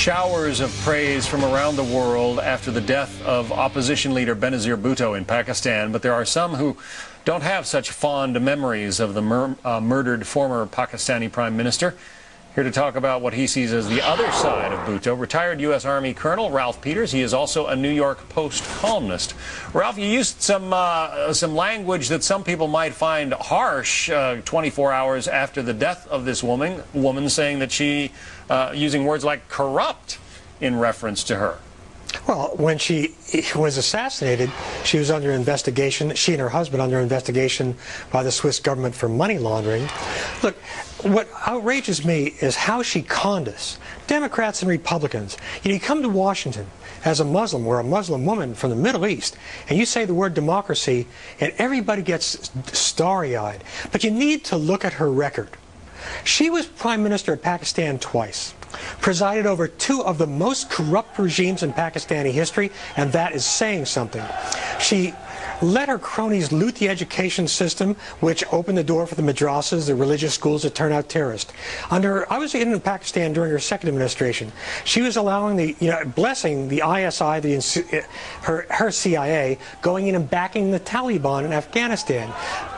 Showers of praise from around the world after the death of opposition leader Benazir Bhutto in Pakistan, but there are some who don't have such fond memories of the murdered former Pakistani Prime Minister. Here to talk about what he sees as the other side of Bhutto, retired U.S. Army Colonel Ralph Peters. He is also a New York Post columnist. Ralph, you used some language that some people might find harsh 24 hours after the death of this woman saying that she, using words like corrupt in reference to her. Well, when she was assassinated, she was under investigation, she and her husband under investigation by the Swiss government for money laundering. Look, what outrages me is how she conned us, Democrats and Republicans. You come to Washington as a Muslim or a Muslim woman from the Middle East, and you say the word democracy, and everybody gets starry-eyed. But you need to look at her record. She was Prime Minister of Pakistan twice, presided over two of the most corrupt regimes in Pakistani history, and that is saying something. She let her cronies loot the education system, which opened the door for the madrasas, the religious schools that turn out terrorists. I was in Pakistan during her second administration. She was allowing blessing the ISI, her CIA, going in and backing the Taliban in Afghanistan.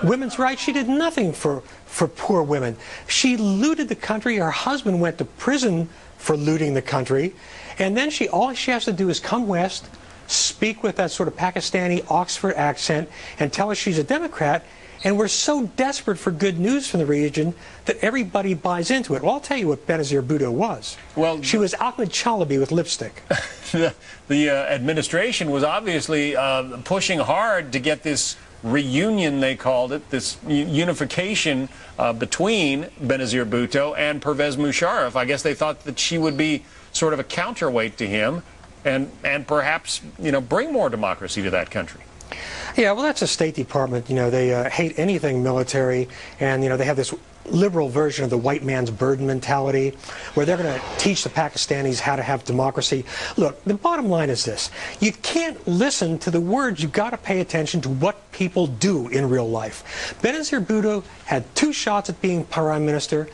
Women's rights, she did nothing for poor women. She looted the country. Her husband went to prison for looting the country. And then all she has to do is come west, speak with that sort of Pakistani Oxford accent, and tell us she's a Democrat. And we're so desperate for good news from the region that everybody buys into it. Well, I'll tell you what Benazir Bhutto was. Well, she was Ahmed Chalabi with lipstick. The administration was obviously pushing hard to get this reunion, they called it, this unification between Benazir Bhutto and Pervez Musharraf. I guess they thought that she would be sort of a counterweight to him and perhaps, bring more democracy to that country. Yeah, well, that's a State Department. They hate anything military, and, they have this liberal version of the white man's burden mentality, where they're going to teach the Pakistanis how to have democracy. Look, the bottom line is this. You can't listen to the words. You've got to pay attention to what people do in real life. Benazir Bhutto had two shots at being Prime Minister.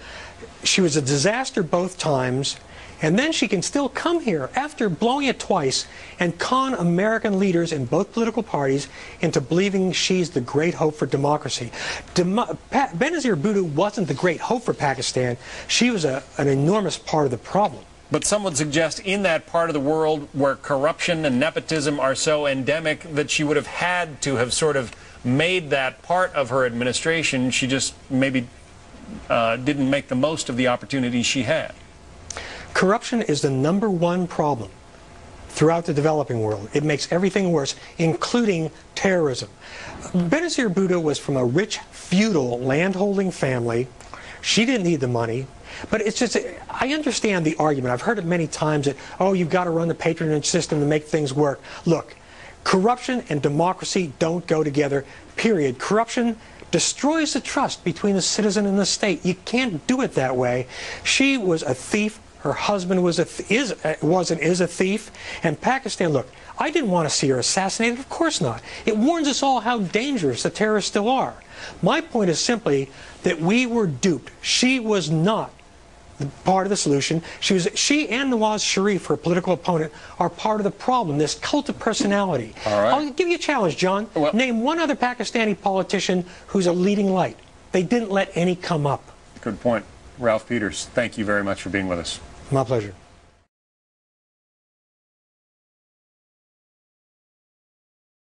She was a disaster both times. And then she can still come here after blowing it twice and con American leaders in both political parties into believing she's the great hope for democracy. Benazir Bhutto wasn't the great hope for Pakistan. She was an enormous part of the problem. But some would suggest in that part of the world where corruption and nepotism are so endemic that she would have had to have sort of made that part of her administration. She just maybe didn't make the most of the opportunities she had. Corruption is the #1 problem throughout the developing world. It makes everything worse, including terrorism. Benazir Bhutto was from a rich, feudal, landholding family. She didn't need the money. But it's just, I understand the argument. I've heard it many times that, oh, you've got to run the patronage system to make things work. Look, corruption and democracy don't go together, period. Corruption destroys the trust between the citizen and the state. You can't do it that way. She was a thief. Her husband was and is a thief. And Pakistan, look, I didn't want to see her assassinated. Of course not. It warns us all how dangerous the terrorists still are. My point is simply that we were duped. She was not part of the solution. She and Nawaz Sharif, her political opponent, are part of the problem, this cult of personality. All right. I'll give you a challenge, John. Well, name one other Pakistani politician who's a leading light. They didn't let any come up. Good point. Ralph Peters, thank you very much for being with us. My pleasure.